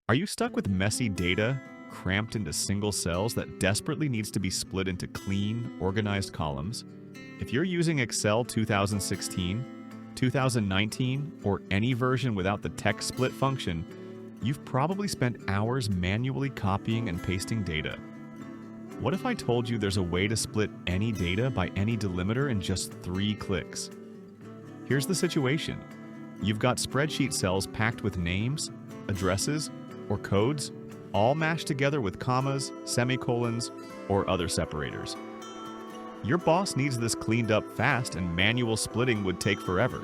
Are you stuck with messy data cramped into single cells that desperately needs to be split into clean, organized columns? If you're using Excel 2016, 2019, or any version without the text split function, you've probably spent hours manually copying and pasting data. What if I told you there's a way to split any data by any delimiter in just 3 clicks? Here's the situation. You've got spreadsheet cells packed with names, addresses, or codes, all mashed together with commas, semicolons, or other separators. Your boss needs this cleaned up fast, and manual splitting would take forever.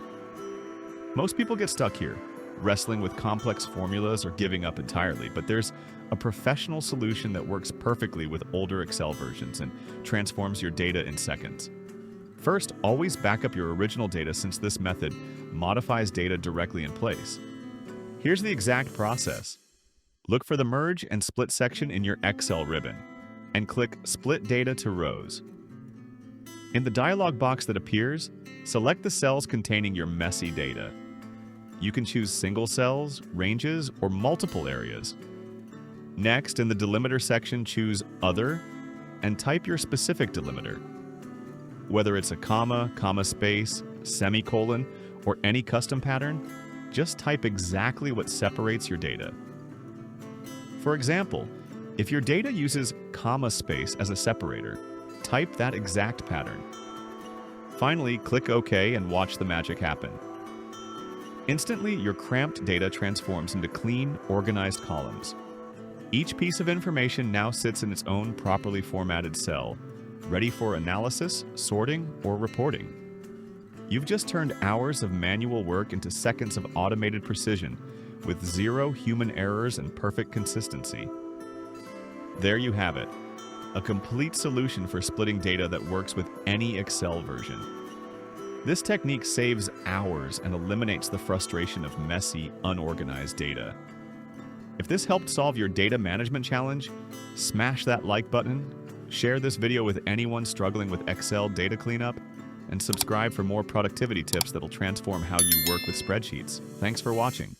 Most people get stuck here, wrestling with complex formulas or giving up entirely, but there's a professional solution that works perfectly with older Excel versions and transforms your data in seconds. First, always back up your original data, since this method modifies data directly in place. Here's the exact process. Look for the Merge and Split section in your Excel ribbon, and click Split Data to Rows. In the dialog box that appears, select the cells containing your messy data. You can choose single cells, ranges, or multiple areas. Next, in the Delimiter section, choose Other, and type your specific delimiter. Whether it's a comma, comma space, semicolon, or any custom pattern, just type exactly what separates your data. For example, if your data uses comma space as a separator, type that exact pattern. Finally, click OK and watch the magic happen. Instantly, your cramped data transforms into clean, organized columns. Each piece of information now sits in its own properly formatted cell, ready for analysis, sorting, or reporting. You've just turned hours of manual work into seconds of automated precision, with 0 human errors and perfect consistency. There you have it, a complete solution for splitting data that works with any Excel version. This technique saves hours and eliminates the frustration of messy, unorganized data. If this helped solve your data management challenge, smash that like button, share this video with anyone struggling with Excel data cleanup, and subscribe for more productivity tips that'll transform how you work with spreadsheets. Thanks for watching.